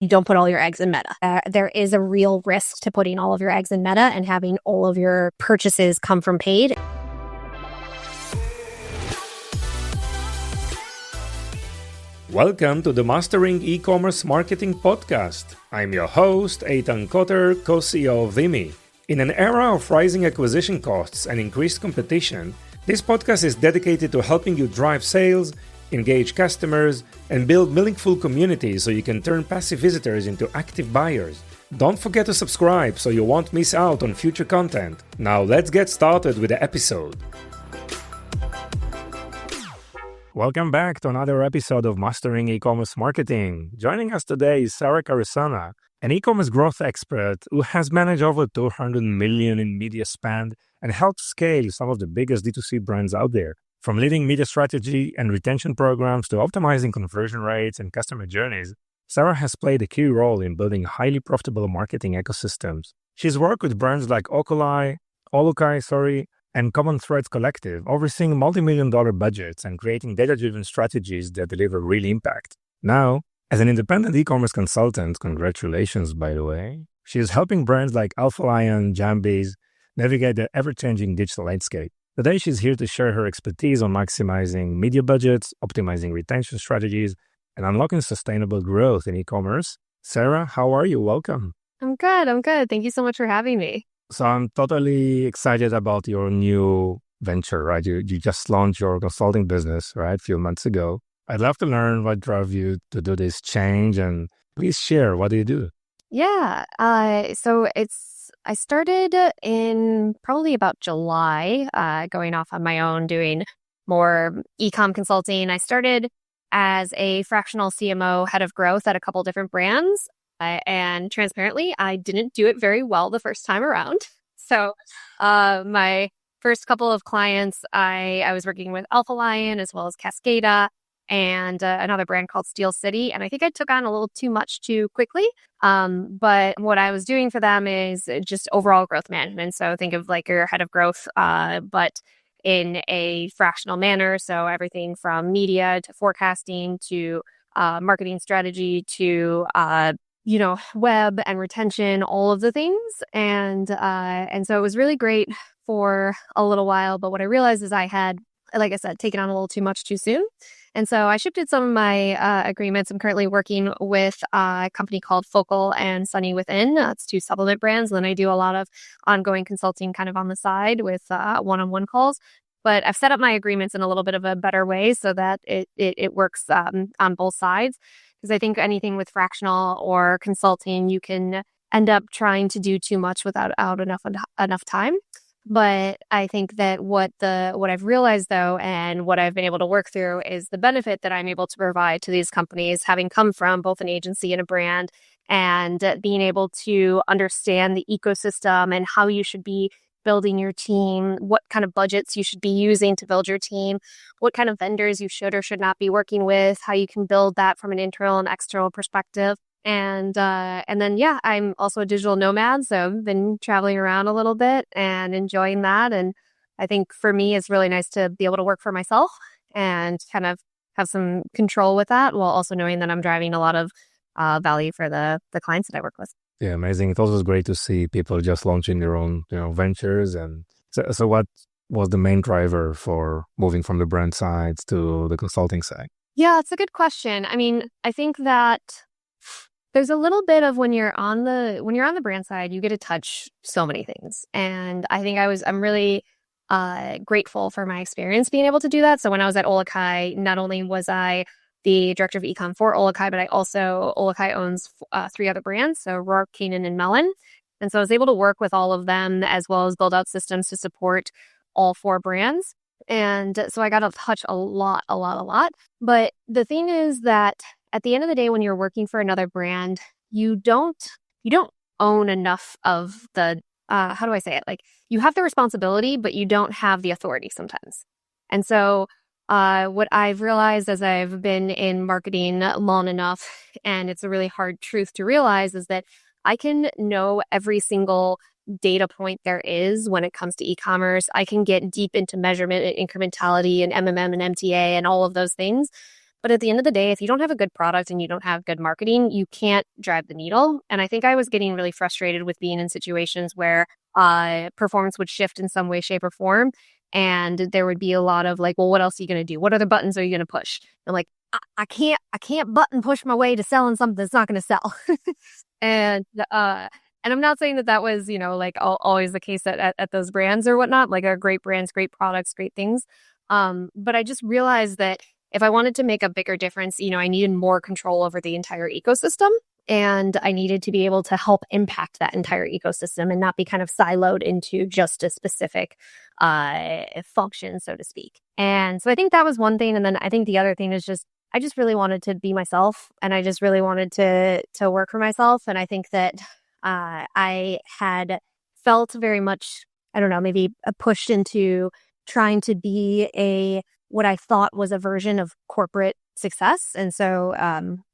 you don't put all your eggs in Meta. There is a real risk to putting all of your eggs in Meta and having all of your purchases come from paid. Welcome to the Mastering E-commerce Marketing Podcast. I'm your host, Eitan Koter, co-CEO of Vimy. In an era of rising acquisition costs and increased competition, this podcast is dedicated to helping you drive sales, engage customers, and build meaningful communities so you can turn passive visitors into active buyers. Don't forget to subscribe so you won't miss out on future content. Now let's get started with the episode. Welcome back to another episode of Mastering E-commerce Marketing. Joining us today is Sarah Carusona, an e-commerce growth expert who has managed over 200 million in media spend and helped scale some of the biggest D2C brands out there. From leading media strategy and retention programs to optimizing conversion rates and customer journeys, Sarah has played a key role in building highly profitable marketing ecosystems. She's worked with brands like OluKai, and Common Threads Collective, overseeing multi-million-dollar budgets and creating data-driven strategies that deliver real impact. Now, as an independent e-commerce consultant, congratulations, by the way, she is helping brands like Alpha Lion, Jambies navigate the ever-changing digital landscape. Today, she's here to share her expertise on maximizing media budgets, optimizing retention strategies, and unlocking sustainable growth in e-commerce. Sarah, how are you? Welcome. I'm good. Thank you so much for having me. So I'm totally excited about your new venture, right? You just launched your consulting business, right, a few months ago. I'd love to learn what drove you to do this change, and please share, what do you do? Yeah, I started in probably about July, going off on my own, doing more e-com consulting. I started as a fractional CMO head of growth at a couple different brands. And transparently, I didn't do it very well the first time around. So my first couple of clients, I was working with Alpha Lion as well as Cascada and another brand called Steel City. And I think I took on a little too much too quickly. But what I was doing for them is just overall growth management. So think of like your head of growth, but in a fractional manner. So everything from media to forecasting to marketing strategy to web and retention, all of the things. And so it was really great for a little while. But what I realized is I had, like I said, taken on a little too much too soon. And so I shifted some of my agreements. I'm currently working with a company called Focal and Sunny Within. It's two supplement brands. And then I do a lot of ongoing consulting kind of on the side with one-on-one calls. But I've set up my agreements in a little bit of a better way so that it works on both sides. Because I think anything with fractional or consulting, you can end up trying to do too much without enough time. But I think that what I've realized though, and what I've been able to work through, is the benefit that I'm able to provide to these companies, having come from both an agency and a brand, and being able to understand the ecosystem and how you should be building your team, what kind of budgets you should be using to build your team, what kind of vendors you should or should not be working with, how you can build that from an internal and external perspective. And then, I'm also a digital nomad. So I've been traveling around a little bit and enjoying that. And I think for me, it's really nice to be able to work for myself and kind of have some control with that, while also knowing that I'm driving a lot of value for the clients that I work with. Yeah, amazing. It's also great to see people just launching their own, ventures. And so what was the main driver for moving from the brand side to the consulting side? Yeah, it's a good question. I mean, I think that there's a little bit of when you're on the brand side, you get to touch so many things. And I think I'm really grateful for my experience being able to do that. So when I was at OluKai, not only was I the director of ecom for OluKai, but OluKai owns 3 other brands, so Rourke, Kanan, and Melon. And so I was able to work with all of them as well as build out systems to support all 4 brands. And so I got to touch a lot. But the thing is that at the end of the day, when you're working for another brand, you don't own enough of the, how do I say it? Like, you have the responsibility, but you don't have the authority sometimes. And so what I've realized as I've been in marketing long enough, and it's a really hard truth to realize, is that I can know every single data point there is when it comes to e-commerce. I can get deep into measurement and incrementality and MMM and MTA and all of those things. But at the end of the day, if you don't have a good product and you don't have good marketing, you can't drive the needle. And I think I was getting really frustrated with being in situations where performance would shift in some way, shape, or form. And there would be a lot of like, well, what else are you going to do? What other buttons are you going to push? I'm like, I can't button push my way to selling something that's not going to sell. And I'm not saying that was, like always the case at those brands or whatnot, like our great brands, great products, great things. But I just realized that if I wanted to make a bigger difference, I needed more control over the entire ecosystem, and I needed to be able to help impact that entire ecosystem and not be kind of siloed into just a specific function, so to speak. And so I think that was one thing. And then I think the other thing is I just really wanted to be myself, and I just really wanted to work for myself. And I think that I had felt very much, I don't know, maybe pushed into trying to be what I thought was a version of corporate success. And so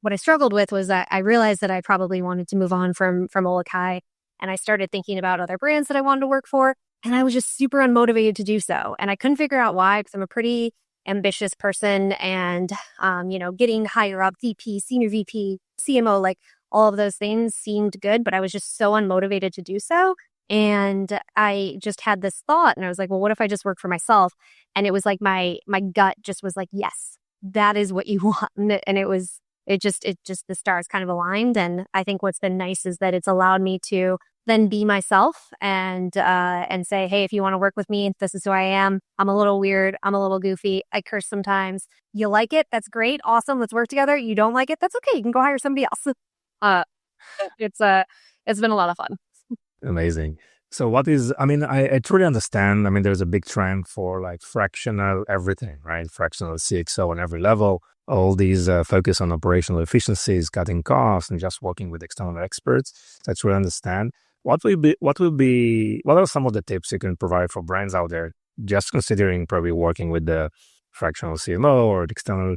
what I struggled with was that I realized that I probably wanted to move on from OluKai, and I started thinking about other brands that I wanted to work for, and I was just super unmotivated to do so. And I couldn't figure out why, because I'm a pretty ambitious person, and getting higher up, VP, senior VP, CMO, like all of those things seemed good, but I was just so unmotivated to do so. And I just had this thought, and I was like, well, what if I just work for myself? And it was like my gut just was like, yes, that is what you want. And it just the stars kind of aligned. And I think what's been nice is that it's allowed me to then be myself and say, hey, if you want to work with me, this is who I am. I'm a little weird. I'm a little goofy. I curse sometimes. You like it? That's great. Awesome. Let's work together. You don't like it? That's okay. You can go hire somebody else. It's been a lot of fun. Amazing. So I truly understand. There's a big trend for like fractional everything, right? Fractional CXO on every level. All these focus on operational efficiencies, cutting costs, and just working with external experts. So I truly understand. What are some of the tips you can provide for brands out there, just considering probably working with the fractional CMO or the external,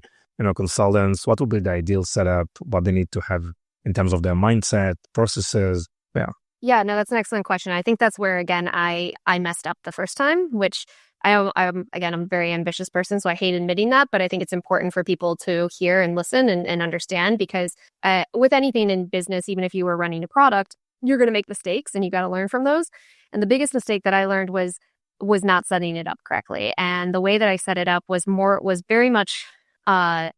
consultants? What would be the ideal setup? What they need to have in terms of their mindset, processes? Yeah. Yeah, no, that's an excellent question. I think that's where, again, I messed up the first time, which I'm a very ambitious person, so I hate admitting that, but I think it's important for people to hear and listen and understand, because with anything in business, even if you were running a product, you're going to make mistakes and you got to learn from those. And the biggest mistake that I learned was not setting it up correctly. And the way that I set it up was very much, hey,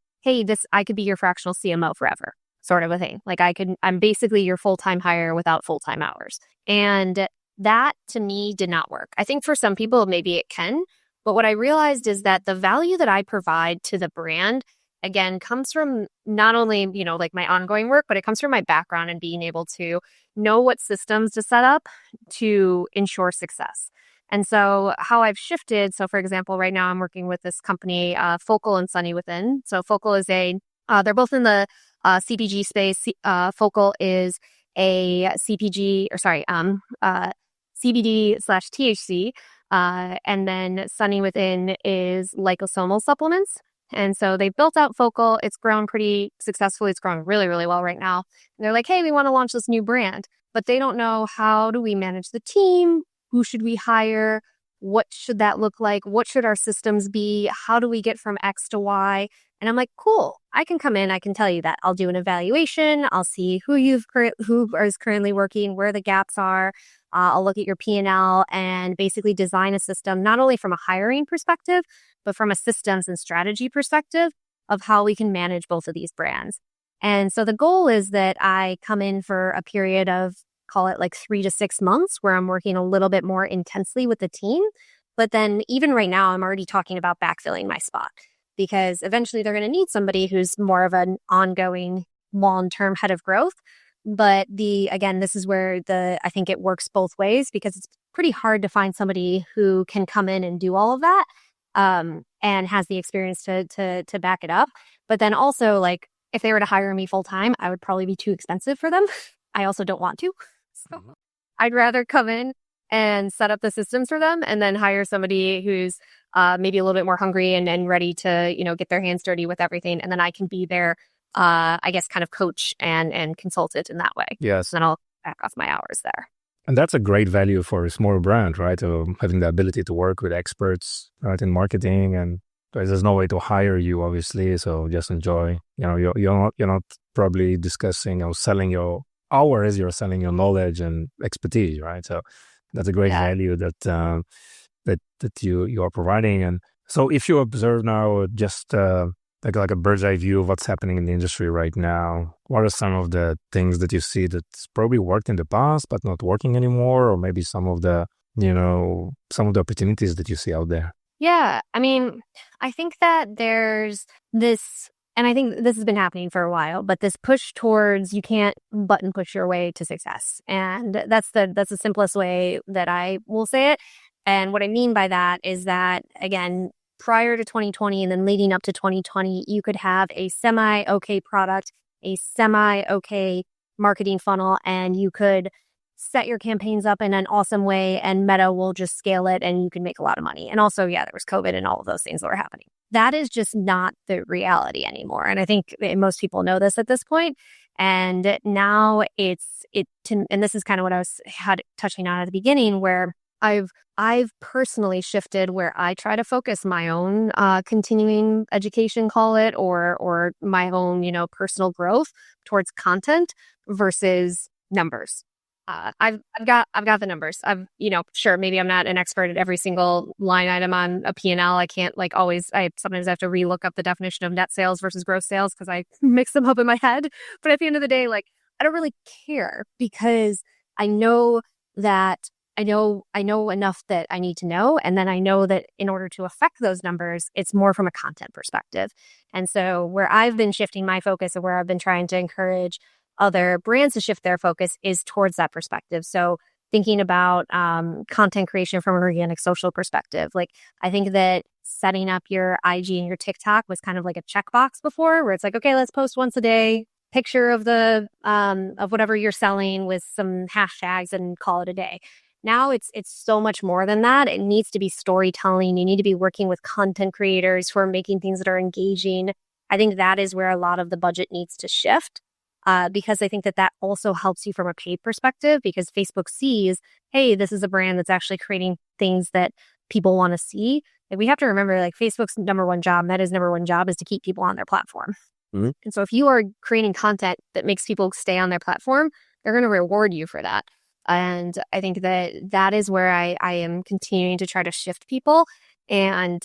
I could be your fractional CMO forever, sort of a thing. Like I'm basically your full-time hire without full-time hours. And that to me did not work. I think for some people, maybe it can, but what I realized is that the value that I provide to the brand, again, comes from not only, like my ongoing work, but it comes from my background and being able to know what systems to set up to ensure success. And so how I've shifted, so for example, right now I'm working with this company, Focal and Sunny Within. So Focal is they're both in the CPG space. Focal is a CBD/THC, and then Sunny Within is liposomal supplements. And so they built out Focal. It's grown pretty successfully. It's growing really, really well right now. And they're like, hey, we want to launch this new brand, but they don't know, how do we manage the team? Who should we hire? What should that look like? What should our systems be? How do we get from X to Y? And I'm like, cool, I can come in, I can tell you that. I'll do an evaluation. I'll see who is currently working, where the gaps are. I'll look at your P&L and basically design a system, not only from a hiring perspective, but from a systems and strategy perspective of how we can manage both of these brands. And so the goal is that I come in for a period of, call it like 3 to 6 months, where I'm working a little bit more intensely with the team. But then even right now, I'm already talking about backfilling my spot, because eventually they're going to need somebody who's more of an ongoing long-term head of growth. But this is where I think it works both ways, because it's pretty hard to find somebody who can come in and do all of that and has the experience to back it up. But then also, like, if they were to hire me full-time, I would probably be too expensive for them. I also don't want to. So I'd rather come in and set up the systems for them and then hire somebody who's maybe a little bit more hungry and ready to, get their hands dirty with everything. And then I can be their, kind of coach and consultant in that way. Yes. And then I'll back off my hours there. And that's a great value for a small brand, right? Having the ability to work with experts, right, in marketing and there's no way to hire you, obviously. So just enjoy. You're not probably discussing or selling your hours. You're selling your knowledge and expertise, right? So that's a great Yeah. value that you are providing. And so if you observe now just like a bird's eye view of what's happening in the industry right now, what are some of the things that you see that's probably worked in the past but not working anymore, or maybe some of the opportunities that you see out there? Yeah. I mean, I think that there's this, and I think this has been happening for a while, but this push towards you can't button push your way to success. And that's the simplest way that I will say it. And what I mean by that is that, again, prior to 2020 and then leading up to 2020, you could have a semi-okay product, a semi-okay marketing funnel, and you could set your campaigns up in an awesome way and Meta will just scale it and you can make a lot of money. And also, yeah, there was COVID and all of those things that were happening. That is just not the reality anymore. And I think most people know this at this point. And now and this is kind of what I was touching on at the beginning, where I've personally shifted where I try to focus my own continuing education, call it, or my own, personal growth towards content versus numbers. I've got the numbers. Sure, maybe I'm not an expert at every single line item on a P&L. I can't sometimes have to relook up the definition of net sales versus gross sales because I mix them up in my head. But at the end of the day, I don't really care because I know enough that I need to know. And then I know that in order to affect those numbers, it's more from a content perspective. And so where I've been shifting my focus and where I've been trying to encourage other brands to shift their focus is towards that perspective. So thinking about content creation from an organic social perspective. I think that setting up your IG and your TikTok was kind of like a checkbox before, where it's like, okay, let's post once a day, picture of of whatever you're selling with some hashtags and call it a day. Now it's so much more than that. It needs to be storytelling. You need to be working with content creators who are making things that are engaging. I think that is where a lot of the budget needs to shift. Because I think that also helps you from a paid perspective, because Facebook sees, hey, this is a brand that's actually creating things that people want to see. And we have to remember, Facebook's number one job, Meta's number one job is to keep people on their platform. Mm-hmm. And so if you are creating content that makes people stay on their platform, they're going to reward you for that. And I think that is where I am continuing to try to shift people and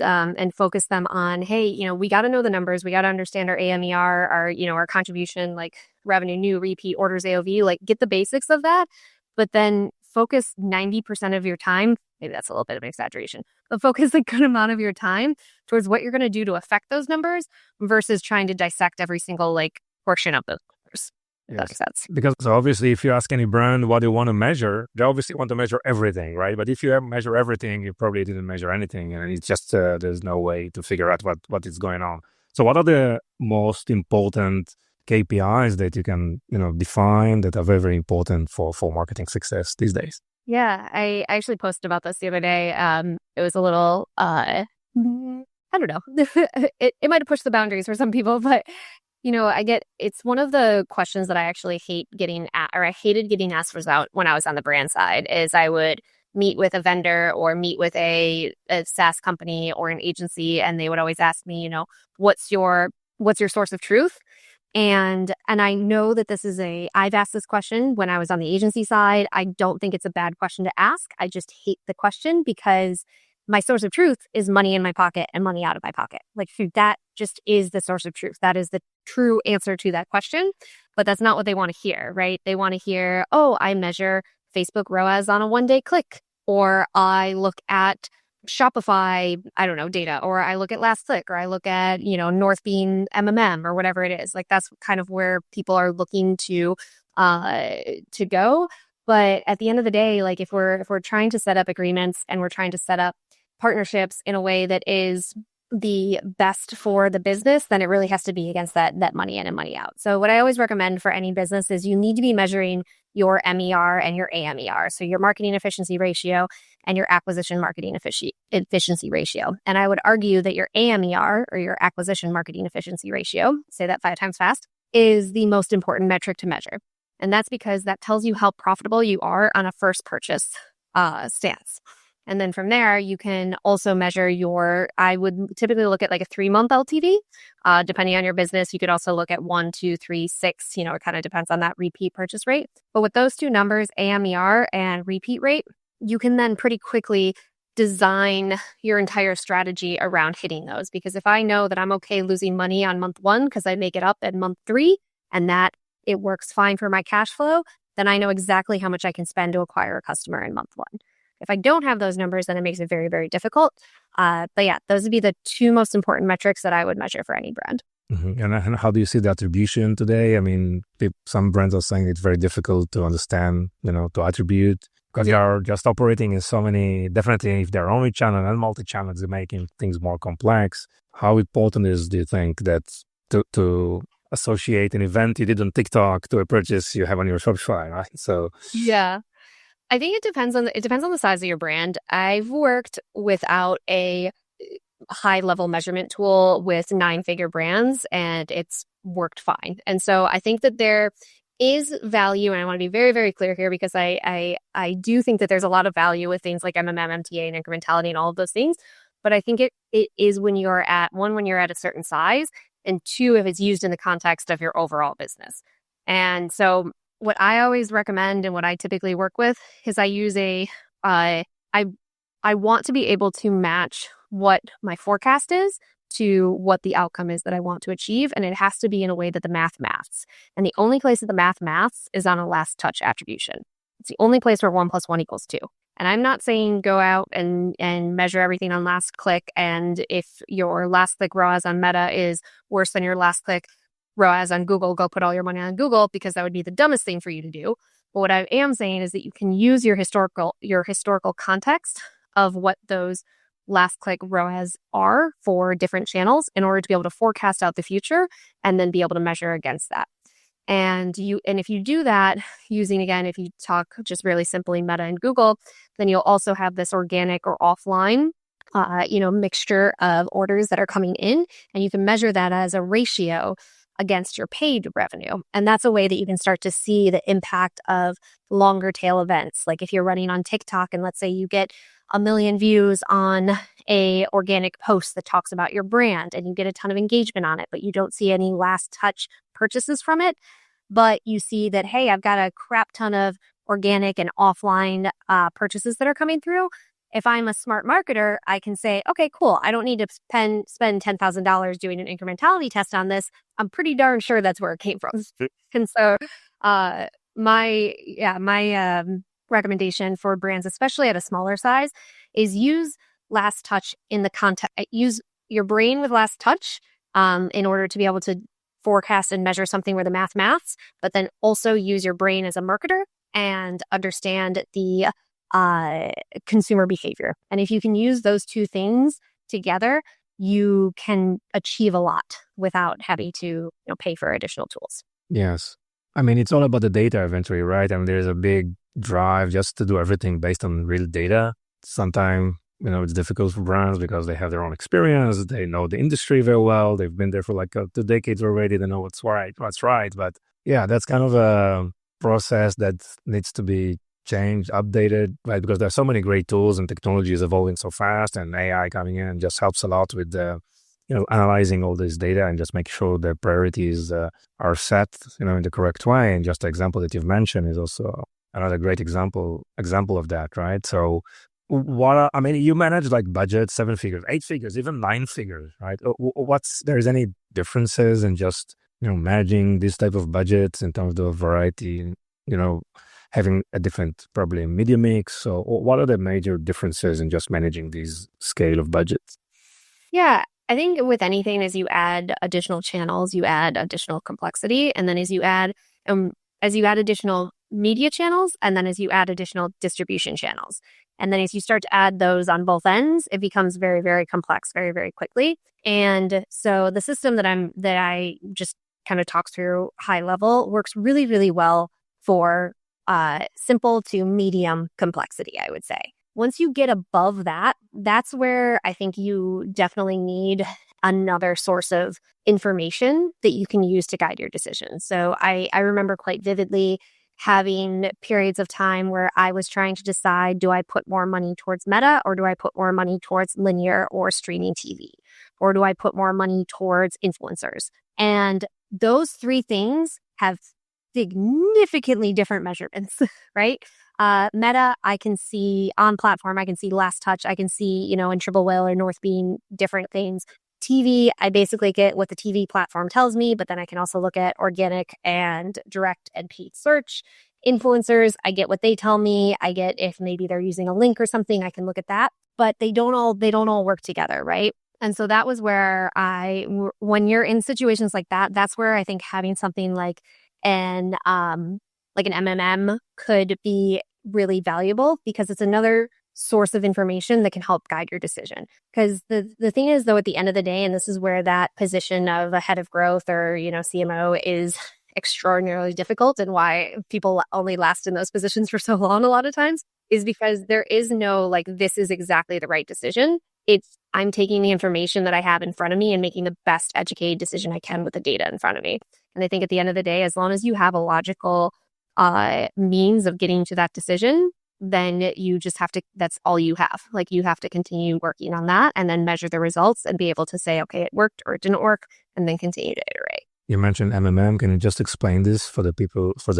focus them on, hey, we got to know the numbers. We got to understand our AMER, our contribution, revenue, new, repeat, orders, AOV, get the basics of that, but then focus 90% of your time, maybe that's a little bit of an exaggeration, but focus a good amount of your time towards what you're going to do to affect those numbers versus trying to dissect every single portion of those numbers. Yes. That makes sense. Because obviously, if you ask any brand what they want to measure, they obviously want to measure everything, right? But if you measure everything, you probably didn't measure anything, and it's just there's no way to figure out what is going on. So, what are the most important KPIs that you can define that are very, very important for marketing success these days? Yeah, I actually posted about this the other day. It was a little I don't know. it might have pushed the boundaries for some people, but it's one of the questions that I actually hate getting at, or I hated getting asked when I was on the brand side, is I would meet with a vendor or meet with a SaaS company or an agency, and they would always ask me, what's your source of truth? And I know that I've asked this question when I was on the agency side. I don't think it's a bad question to ask. I just hate the question because my source of truth is money in my pocket and money out of my pocket. That just is the source of truth. That is the true answer to that question. But that's not what they want to hear, right? They want to hear, oh, I measure Facebook ROAS on a one-day click, or I look at Shopify, data, or I look at last click, or I look at, North Bean MMM or whatever it is. That's kind of where people are looking to go. But at the end of the day, if we're trying to set up agreements and we're trying to set up partnerships in a way that is the best for the business, then it really has to be against that money in and money out. So what I always recommend for any business is you need to be measuring your MER and your AMER. So your marketing efficiency ratio and your acquisition marketing efficiency ratio. And I would argue that your AMER, or your acquisition marketing efficiency ratio, say that 5 times fast, is the most important metric to measure. And that's because that tells you how profitable you are on a first purchase stance. And then from there, you can also measure I would typically look at like a 3-month LTV. Depending on your business, you could also look at 1, 2, 3, 6, it kind of depends on that repeat purchase rate. But with those two numbers, AMER and repeat rate, you can then pretty quickly design your entire strategy around hitting those. Because if I know that I'm okay losing money on month 1 because I make it up at month 3 and that it works fine for my cash flow, then I know exactly how much I can spend to acquire a customer in month 1. If I don't have those numbers, then it makes it very, very difficult. But yeah, those would be the 2 most important metrics that I would measure for any brand. Mm-hmm. And how do you see the attribution today? I mean, some brands are saying it's very difficult to understand, to attribute because you're just operating in so many, definitely if they're omni-channel and multi-channel, they're making things more complex. How important do you think that to associate an event you did on TikTok to a purchase you have on your Shopify, right? So yeah. I think it depends on the size of your brand. I've worked without a high level measurement tool with 9-figure brands and it's worked fine. And so I think that there is value, and I want to be very, very clear here because I do think that there's a lot of value with things like MTA and incrementality and all of those things. But I think it is when you're at a certain size, and 2, if it's used in the context of your overall business. And so what I always recommend and what I typically work with is I use I want to be able to match what my forecast is to what the outcome is that I want to achieve. And it has to be in a way that the maths. And the only place that the maths is on a last touch attribution. It's the only place where 1 + 1 = 2. And I'm not saying go out and measure everything on last click. And if your last click ROAS on Meta is worse than your last click ROAS on Google, go put all your money on Google, because that would be the dumbest thing for you to do. But what I am saying is that you can use your historical context of what those last click ROAS are for different channels in order to be able to forecast out the future and then be able to measure against that. And if you do that using, again, if you talk just really simply Meta and Google, then you'll also have this organic or offline mixture of orders that are coming in, and you can measure that as a ratio against your paid revenue. And that's a way that you can start to see the impact of longer tail events. Like if you're running on TikTok and let's say you get 1 million views on a organic post that talks about your brand and you get a ton of engagement on it, but you don't see any last touch purchases from it, but you see that, hey, I've got a crap ton of organic and offline purchases that are coming through. If I'm a smart marketer, I can say, okay, cool. I don't need to spend $10,000 doing an incrementality test on this. I'm pretty darn sure that's where it came from. And so my recommendation for brands, especially at a smaller size, is use last touch in the context. Use your brain with last touch in order to be able to forecast and measure something where the maths, but then also use your brain as a marketer and understand the consumer behavior. And if you can use those 2 things together, you can achieve a lot without having to pay for additional tools. yes, I mean, it's all about the data eventually, right? I mean, there's a big drive just to do everything based on real data. Sometimes, it's difficult for brands because they have their own experience. They know the industry very well. They've been there for like 2 decades already. They know what's right. But yeah, that's kind of a process that needs to be changed, updated, right? Because there's so many great tools and technology is evolving so fast, and AI coming in just helps a lot with analyzing all this data and just make sure the priorities are set, in the correct way. And just the example that you've mentioned is also another great example of that, right? So you manage like budget 7 figures, 8 figures, even 9 figures, right? There's any differences in just, managing this type of budgets in terms of variety, having a different probably media mix? So what are the major differences in just managing these scale of budgets? Yeah, I think with anything, as you add additional channels, you add additional complexity. And then as you add additional media channels, and then as you add additional distribution channels. And then as you start to add those on both ends, it becomes very, very complex very, very quickly. And so the system that I just kind of talked through high level works really, really well for simple to medium complexity, I would say. Once you get above that, that's where I think you definitely need another source of information that you can use to guide your decisions. So I remember quite vividly having periods of time where I was trying to decide, do I put more money towards Meta or do I put more money towards linear or streaming TV? Or do I put more money towards influencers? And those three things have significantly different measurements, right? Meta, I can see on platform, I can see last touch, I can see, in Triple Whale or North Beam, different things. TV, I basically get what the TV platform tells me, but then I can also look at organic and direct and paid search. Influencers, I get what they tell me. I get if maybe they're using a link or something, I can look at that, but they don't all work together, right? And so that was where when you're in situations like that, that's where I think having something like an MMM could be really valuable, because it's another source of information that can help guide your decision. Because the thing is, though, at the end of the day, and this is where that position of a head of growth or, CMO is extraordinarily difficult, and why people only last in those positions for so long a lot of times, is because there is no, this is exactly the right decision. It's I'm taking the information that I have in front of me and making the best educated decision I can with the data in front of me. And I think at the end of the day, as long as you have a logical means of getting to that decision, then you just have to, that's all you have. You have to continue working on that and then measure the results and be able to say, okay, it worked or it didn't work, and then continue to iterate. You mentioned MMM. Can you just explain this for the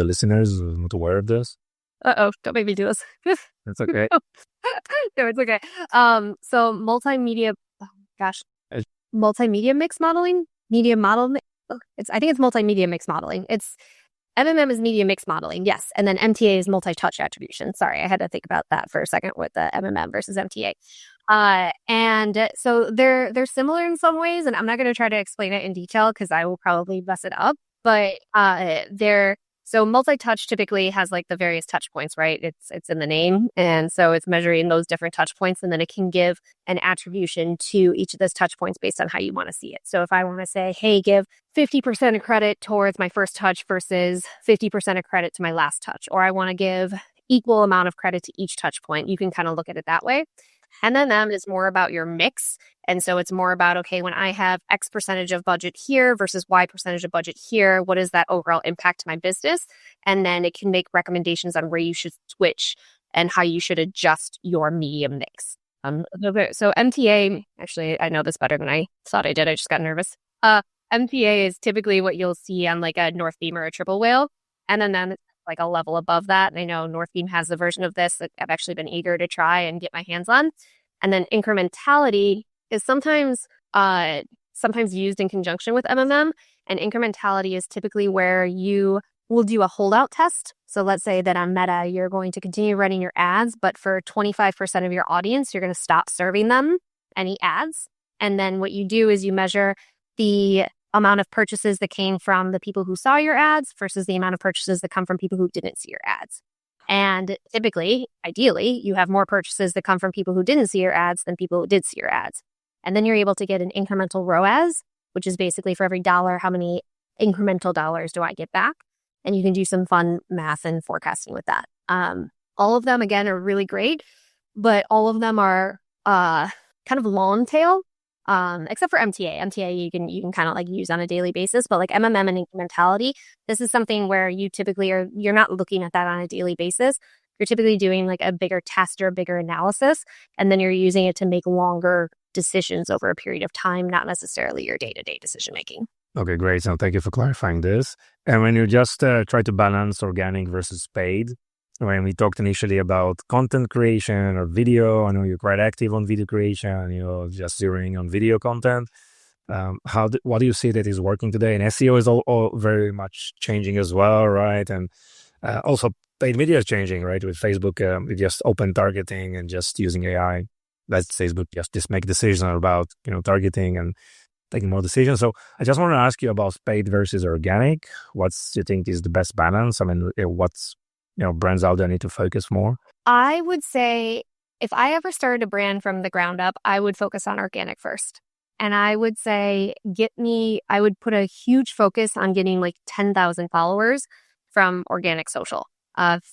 listeners who are not aware of this? Don't make me do this. That's okay. No, it's okay. So multimedia mix modeling, media model. I think it's multimedia mix modeling. MMM is media mix modeling, yes. And then MTA is multi-touch attribution. Sorry, I had to think about that for a second with the MMM versus MTA. And so they're similar in some ways, and I'm not going to try to explain it in detail because I will probably mess it up. But so multi-touch typically has the various touch points, right? It's in the name. And so it's measuring those different touch points, and then it can give an attribution to each of those touch points based on how you want to see it. So if I want to say, hey, give 50% of credit towards my first touch versus 50% of credit to my last touch, or I want to give equal amount of credit to each touch point, you can kind of look at it that way. And then M is more about your mix. And so it's more about, okay, when I have X percentage of budget here versus Y percentage of budget here, what is that overall impact to my business? And then it can make recommendations on where you should switch and how you should adjust your media mix. So MTA, actually, I know this better than I thought I did. I just got nervous. MTA is typically what you'll see on a North Beam or a Triple Whale. And then it's a level above that. And I know North Beam has a version of this that I've actually been eager to try and get my hands on. And then incrementality is sometimes used in conjunction with MMM. And incrementality is typically where you will do a holdout test. So let's say that on Meta, you're going to continue running your ads, but for 25% of your audience, you're going to stop serving them any ads. And then what you do is you measure the amount of purchases that came from the people who saw your ads versus the amount of purchases that come from people who didn't see your ads. And typically, ideally, you have more purchases that come from people who didn't see your ads than people who did see your ads. And then you're able to get an incremental ROAS, which is basically for every dollar, how many incremental dollars do I get back? And you can do some fun math and forecasting with that. All of them, again, are really great, but all of them are kind of long tail. Except for MTA. MTA you can kind of use on a daily basis, but MMM and incrementality, this is something where you typically you're not looking at that on a daily basis. You're typically doing a bigger test or a bigger analysis, and then you're using it to make longer decisions over a period of time, not necessarily your day-to-day decision making. Okay, great. So thank you for clarifying this. And when you just try to balance organic versus paid, when we talked initially about content creation or video, I know you're quite active on video creation, just zeroing on video content. What do you see that is working today? And SEO is all very much changing as well, right? And also paid media is changing, right? With Facebook, with just open targeting and just using AI. Let's Facebook just make decisions about, targeting and taking more decisions. So I just want to ask you about paid versus organic. What do you think is the best balance? I mean, what's brands out there need to focus more? I would say if I ever started a brand from the ground up, I would focus on organic first. And I would say I would put a huge focus on getting 10,000 followers from organic social.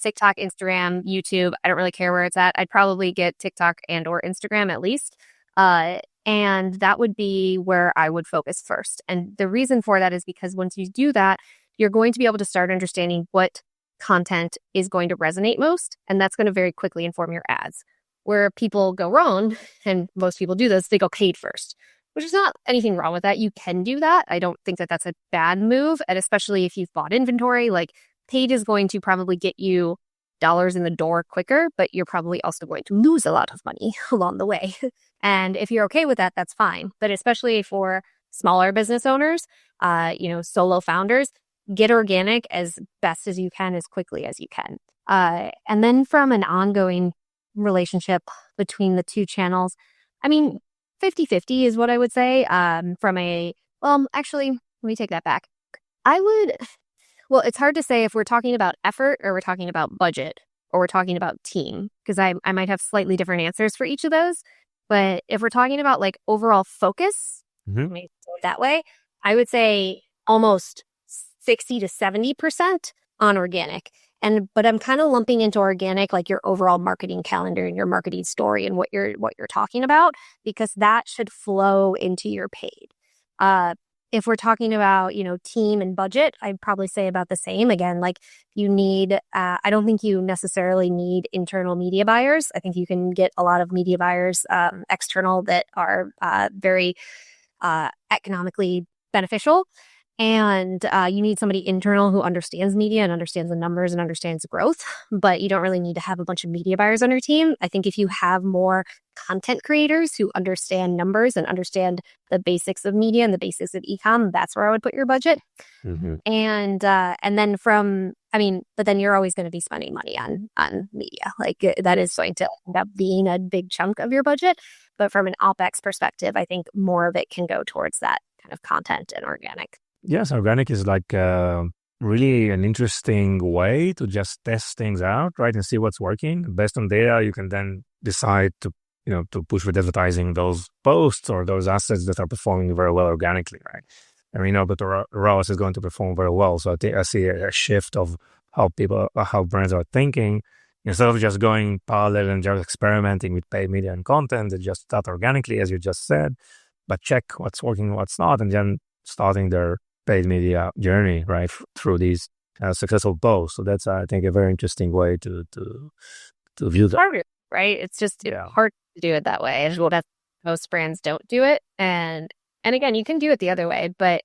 TikTok, Instagram, YouTube, I don't really care where it's at. I'd probably get TikTok and or Instagram at least. And that would be where I would focus first. And the reason for that is because once you do that, you're going to be able to start understanding what content is going to resonate most, and that's going to very quickly inform your ads. Where people go wrong, and most people do this, they go paid first, which is not anything wrong with that. You can do that. I don't think that that's a bad move, and especially if you've bought inventory, like paid is going to probably get you dollars in the door quicker, but you're probably also going to lose a lot of money along the way. And if you're okay with that, that's fine. But especially for smaller business owners, solo founders, get organic as best as you can, as quickly as you can. And then from an ongoing relationship between the two channels, I mean, 50-50 is what I would say. Actually, let me take that back. It's hard to say if we're talking about effort or we're talking about budget or we're talking about team, because I might have slightly different answers for each of those. But if we're talking about like overall focus, let me say it that way, I would say almost 60 to 70% on organic. But I'm kind of lumping into organic like your overall marketing calendar and your marketing story and what you're talking about, because that should flow into your paid. If we're talking about, team and budget, I'd probably say about the same. Again, like you need, I don't think you necessarily need internal media buyers. I think you can get a lot of media buyers external that are very economically beneficial. And you need somebody internal who understands media and understands the numbers and understands growth, but you don't really need to have a bunch of media buyers on your team. I think if you have more content creators who understand numbers and understand the basics of media and the basics of e-com, that's where I would put your budget. Mm-hmm. And then but then you're always going to be spending money on media. Like that is going to end up being a big chunk of your budget. But from an OpEx perspective, I think more of it can go towards that kind of content and organic. Yes, organic is like really an interesting way to just test things out, right, and see what's working. Based on data, you can then decide to push with advertising those posts or those assets that are performing very well organically, right? And we know that the ROAS is going to perform very well. So I see a shift of how brands are thinking. Instead of just going parallel and just experimenting with paid media and content, they just start organically, as you just said, but check what's working, what's not, and then starting their paid media journey, right, through these successful posts. So that's, I think, a very interesting way to view that. Harder, right? It's just hard to do it that way. As well, that most brands don't do it, and again, you can do it the other way, but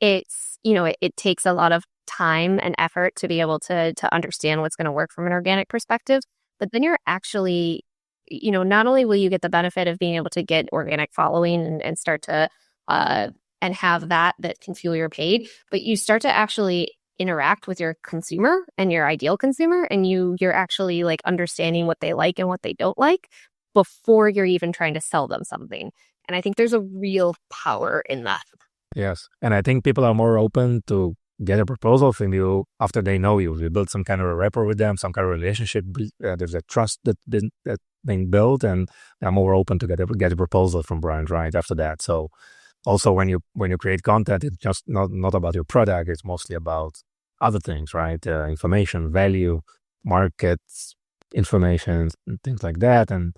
it's it takes a lot of time and effort to be able to understand what's going to work from an organic perspective. But then you're actually, not only will you get the benefit of being able to get organic following and start to and have that can fuel your paid, but you start to actually interact with your consumer and your ideal consumer, and you're actually like understanding what they like and what they don't like before you're even trying to sell them something. And I think there's a real power in that. Yes. And I think people are more open to get a proposal from you after they know you. You build some kind of a rapport with them, some kind of relationship. There's a trust that's been built, and they're more open to get a proposal from brands right after that. So also, when you create content, it's just not about your product. It's mostly about other things, right? Information, value, markets, information, and things like that. And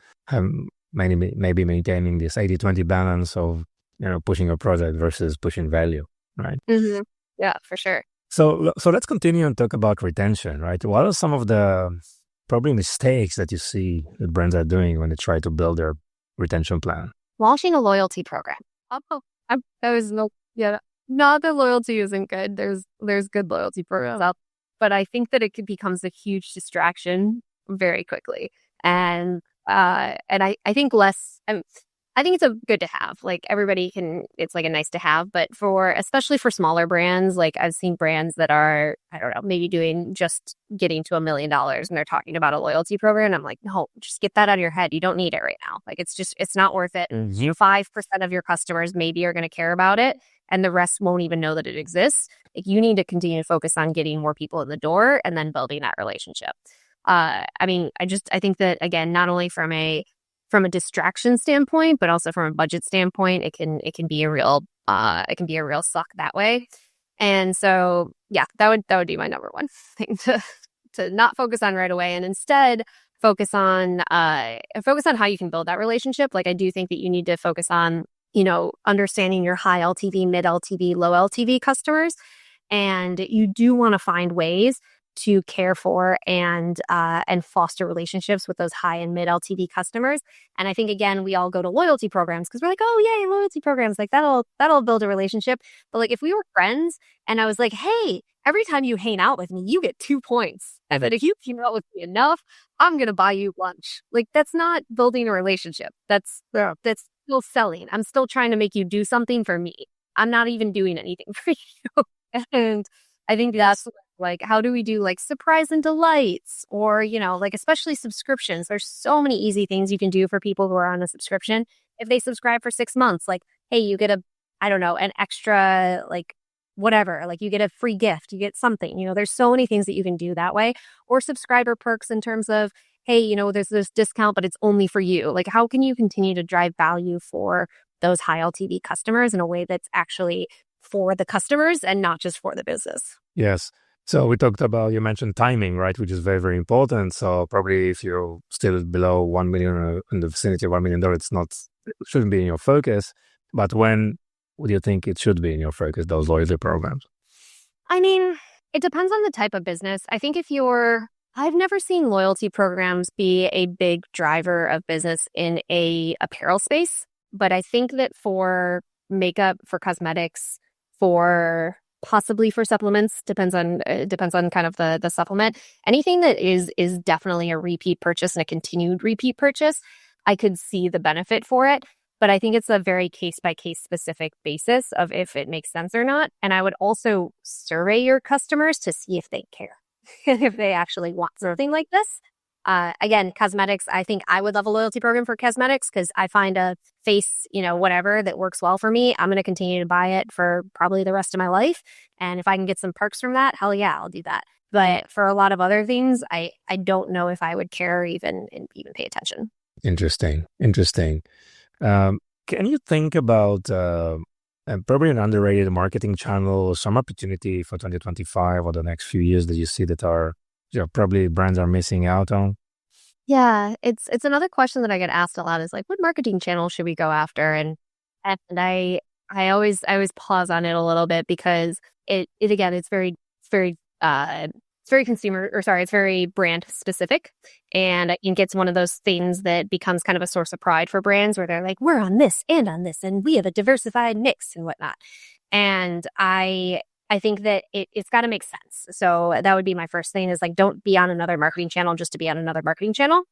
maybe maintaining this 80-20 balance of pushing your product versus pushing value, right? Mm-hmm. Yeah, for sure. So let's continue and talk about retention, right? What are some of the probably mistakes that you see that brands are doing when they try to build their retention plan? Launching a loyalty program. Not that loyalty isn't good. There's good loyalty programs out, but I think that it becomes a huge distraction very quickly. And I think I think it's good to have. Like everybody it's like a nice to have, but especially for smaller brands, like I've seen brands that are, I don't know, maybe just getting to $1 million and they're talking about a loyalty program. And I'm like, no, just get that out of your head. You don't need it right now. Like it's not worth it. 5% of your customers maybe are going to care about it, and the rest won't even know that it exists. Like you need to continue to focus on getting more people in the door and then building that relationship. I think that, again, not only from a distraction standpoint, but also from a budget standpoint, it can be a real suck that way. And so, yeah, that would be my number one thing to not focus on right away, and instead focus on how you can build that relationship. Like I do think that you need to focus on, understanding your high LTV, mid LTV, low LTV customers, and you do want to find ways to care for and foster relationships with those high and mid LTV customers. And I think, again, we all go to loyalty programs because we're like, oh, yay, loyalty programs, like that'll build a relationship. But like if we were friends and I was like, hey, every time you hang out with me, you get 2 points. And then if you hang out with me enough, I'm going to buy you lunch. Like that's not building a relationship. That's still selling. I'm still trying to make you do something for me. I'm not even doing anything for you. And I think that's like, how do we do like surprise and delights or, like especially subscriptions? There's so many easy things you can do for people who are on a subscription. If they subscribe for 6 months, like, hey, you get an extra, like whatever, like you get a free gift, you get something, there's so many things that you can do that way. Or subscriber perks in terms of, hey, there's this discount, but it's only for you. Like, how can you continue to drive value for those high LTV customers in a way that's actually for the customers and not just for the business? Yes. So we talked about, you mentioned timing, right? Which is very, very important. So probably if you're still below 1 million or in the vicinity of $1 million, it shouldn't be in your focus. But when would you think it should be in your focus, those loyalty programs? I mean, it depends on the type of business. I think I've never seen loyalty programs be a big driver of business in a apparel space. But I think that for makeup, for cosmetics, possibly for supplements, depends on kind of the supplement. Anything that is definitely a repeat purchase and a continued repeat purchase, I could see the benefit for it. But I think it's a very case-by-case specific basis of if it makes sense or not. And I would also survey your customers to see if they care, if they actually want something like this. Again, cosmetics, I think I would love a loyalty program for cosmetics because I find a face, whatever that works well for me. I'm going to continue to buy it for probably the rest of my life. And if I can get some perks from that, hell yeah, I'll do that. But for a lot of other things, I don't know if I would care or even pay attention. Interesting. Can you think about probably an underrated marketing channel, some opportunity for 2025 or the next few years that you see that are probably brands are missing out on? Yeah, it's another question that I get asked a lot is like, what marketing channel should we go after? And I always pause on it a little bit because it again, it's very it's very brand specific. And I think it's one of those things that becomes kind of a source of pride for brands where they're like, we're on this, and we have a diversified mix and whatnot. And I think that it's got to make sense. So that would be my first thing is like, don't be on another marketing channel just to be on another marketing channel.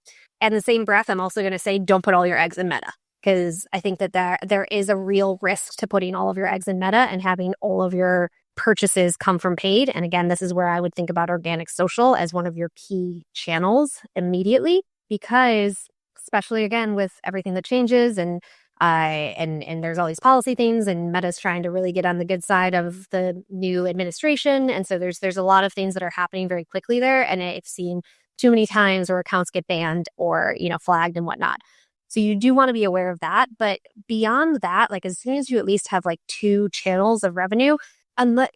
And in the same breath, I'm also going to say, don't put all your eggs in Meta, because I think that there is a real risk to putting all of your eggs in Meta and having all of your purchases come from paid. And again, this is where I would think about organic social as one of your key channels immediately, because especially again, with everything that changes and there's all these policy things, and Meta's trying to really get on the good side of the new administration. And so there's a lot of things that are happening very quickly there. And I've seen too many times where accounts get banned or, flagged and whatnot. So you do want to be aware of that. But beyond that, like as soon as you at least have like 2 channels of revenue,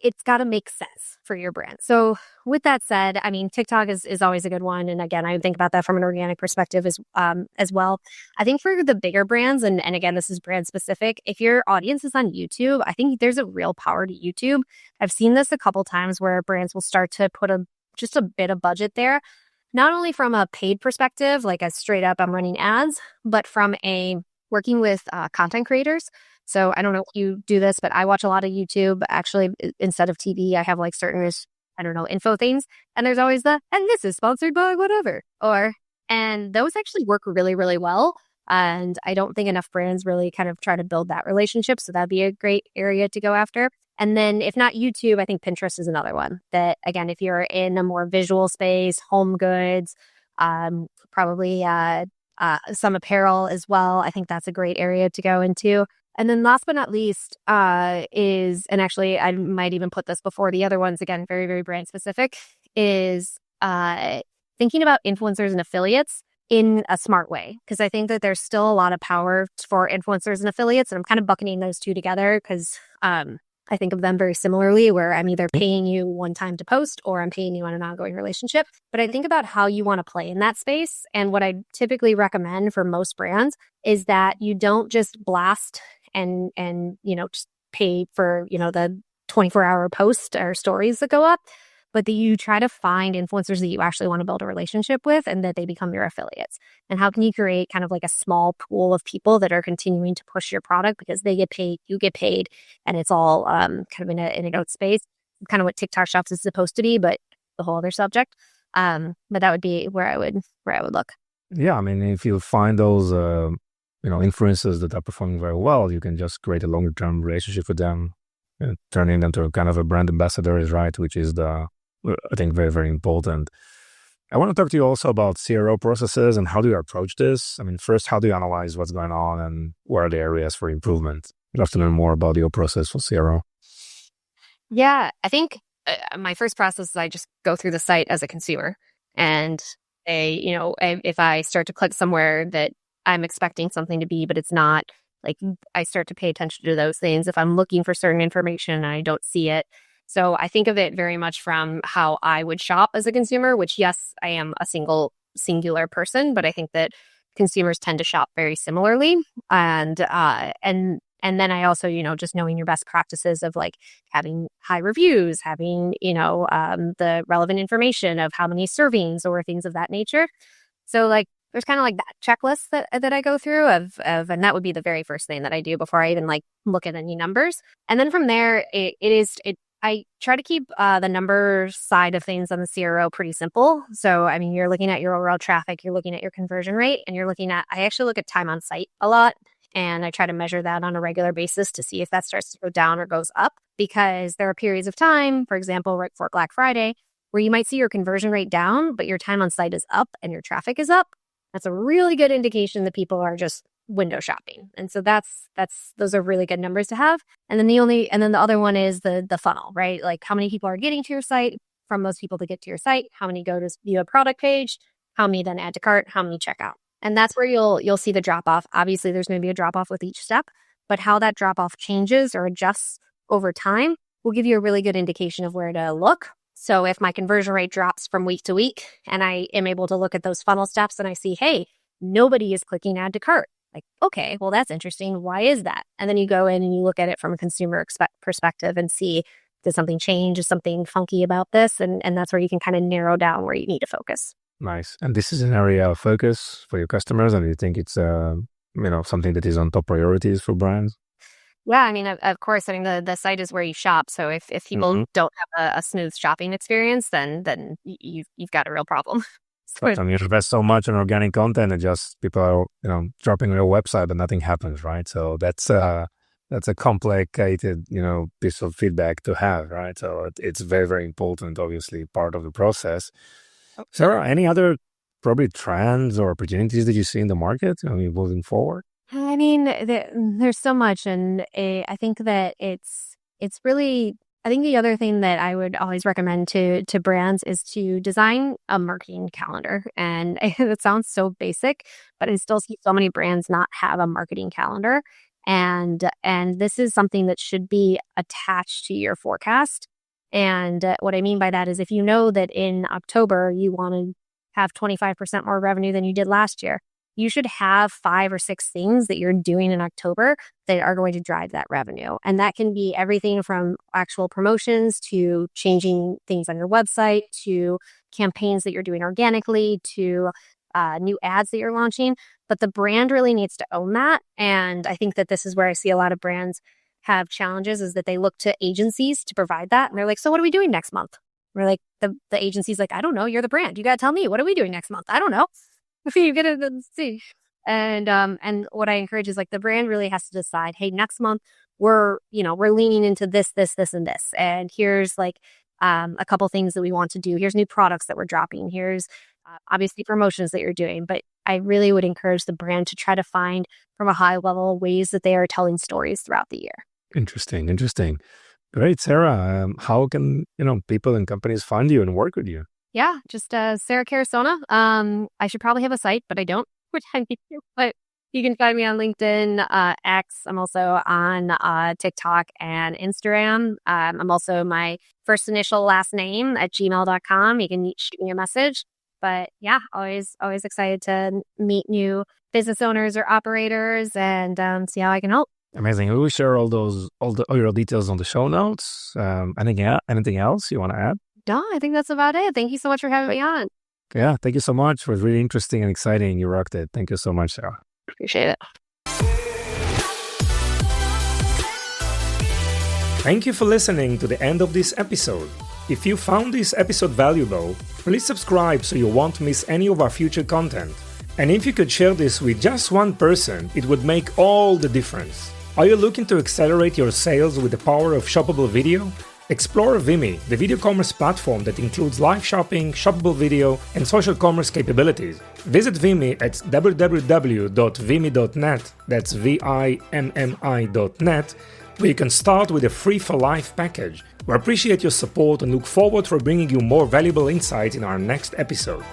it's got to make sense for your brand. So with that said, I mean, TikTok is always a good one. And again, I think about that from an organic perspective as well. I think for the bigger brands, and again, this is brand specific, if your audience is on YouTube, I think there's a real power to YouTube. I've seen this a couple times where brands will start to put just a bit of budget there, not only from a paid perspective, like a straight up I'm running ads, but from working with content creators. So I don't know if you do this, but I watch a lot of YouTube. Actually, instead of TV, I have like certain, info things. And there's always and this is sponsored by whatever. And those actually work really, really well. And I don't think enough brands really kind of try to build that relationship. So that'd be a great area to go after. And then if not YouTube, I think Pinterest is another one that, again, if you're in a more visual space, home goods, probably some apparel as well, I think that's a great area to go into. And then last but not least and actually I might even put this before the other ones, again, very, very brand specific, is thinking about influencers and affiliates in a smart way. Because I think that there's still a lot of power for influencers and affiliates. And I'm kind of bucketing those two together because I think of them very similarly, where I'm either paying you one time to post or I'm paying you on an ongoing relationship. But I think about how you want to play in that space. And what I typically recommend for most brands is that you don't just blast and just pay for, the 24-hour post or stories that go up, but that you try to find influencers that you actually want to build a relationship with and that they become your affiliates. And how can you create kind of like a small pool of people that are continuing to push your product because they get paid, you get paid, and it's all kind of in a growth space, kind of what TikTok Shops is supposed to be, but the whole other subject. But that would be where I would look. Yeah, I mean, if you find those, influencers that are performing very well, you can just create a longer term relationship with them, turning them to kind of a brand ambassadors, right? Which is I think, very, very important. I want to talk to you also about CRO processes and how do you approach this? I mean, first, how do you analyze what's going on and where are the areas for improvement? I'd love to learn more about your process for CRO. Yeah, I think my first process is I just go through the site as a consumer and if I start to click somewhere that I'm expecting something to be, but it's not, like I start to pay attention to those things. If I'm looking for certain information and I don't see it. So I think of it very much from how I would shop as a consumer, which yes, I am a singular person, but I think that consumers tend to shop very similarly. And then I also, just knowing your best practices of like having high reviews, having, the relevant information of how many servings or things of that nature. So like, there's kind of like that checklist that I go through and that would be the very first thing that I do before I even like look at any numbers. And then from there, I try to keep the number side of things on the CRO pretty simple. So, I mean, you're looking at your overall traffic, you're looking at your conversion rate, and I actually look at time on site a lot. And I try to measure that on a regular basis to see if that starts to go down or goes up, because there are periods of time, for example, right before Black Friday, where you might see your conversion rate down, but your time on site is up and your traffic is up. That's a really good indication that people are just window shopping. And so those are really good numbers to have. And then the other one is the funnel, right? Like how many people are getting to your site, from those people to get to your site, how many go to view a product page, how many then add to cart, how many check out. And that's where you'll see the drop off. Obviously, there's going to be a drop off with each step, but how that drop off changes or adjusts over time will give you a really good indication of where to look. So if my conversion rate drops from week to week and I am able to look at those funnel steps and I see, hey, nobody is clicking add to cart. Like, okay, well, that's interesting. Why is that? And then you go in and you look at it from a consumer perspective and see, did something change? Is something funky about this? And that's where you can kind of narrow down where you need to focus. Nice. And this is an area of focus for your customers, and you think it's something that is on top priorities for brands? Yeah, I mean, of course. I mean, the site is where you shop. So if people don't have a smooth shopping experience, then you've got a real problem. But you invest so much in organic content, and just people are dropping on your website, but nothing happens, right? So that's a complicated piece of feedback to have, right? So it's very, very important, obviously, part of the process. Sarah, any other probably trends or opportunities that you see in the market moving forward? I mean, there's so much, and I think that it's really. I think the other thing that I would always recommend to brands is to design a marketing calendar. And it sounds so basic, but I still see so many brands not have a marketing calendar. And this is something that should be attached to your forecast. And what I mean by that is if you know that in October you want to have 25% more revenue than you did last year, you should have 5 or 6 things that you're doing in October that are going to drive that revenue. And that can be everything from actual promotions to changing things on your website to campaigns that you're doing organically to new ads that you're launching. But the brand really needs to own that. And I think that this is where I see a lot of brands have challenges, is that they look to agencies to provide that. And they're like, so what are we doing next month? We're like, the agency's like, I don't know. You're the brand. You got to tell me. What are we doing next month? I don't know. You get to see. And what I encourage is like the brand really has to decide, hey, next month we're leaning into this, and this. And here's like a couple things that we want to do. Here's new products that we're dropping. Here's obviously promotions that you're doing. But I really would encourage the brand to try to find from a high level ways that they are telling stories throughout the year. Interesting. Great, Sarah. How can people and companies find you and work with you? Yeah, just Sarah Carusona. I should probably have a site, but I don't, which I need to. But you can find me on LinkedIn, X. I'm also on TikTok and Instagram. I'm also my first initial last name at gmail.com. You can shoot me a message. But yeah, always excited to meet new business owners or operators and see how I can help. Amazing. We will share all your details on the show notes. Anything else you want to add? No, I think that's about it. Thank you so much for having me on. Yeah, thank you so much. It was really interesting and exciting. You rocked it. Thank you so much, Sarah. Appreciate it. Thank you for listening to the end of this episode. If you found this episode valuable, please subscribe so you won't miss any of our future content. And if you could share this with just one person, it would make all the difference. Are you looking to accelerate your sales with the power of shoppable video? Explore Vimi, the video commerce platform that includes live shopping, shoppable video, and social commerce capabilities. Visit Vimi at www.vimi.net, that's VIMMI.net, where you can start with a free-for-life package. We appreciate your support and look forward to bringing you more valuable insights in our next episode.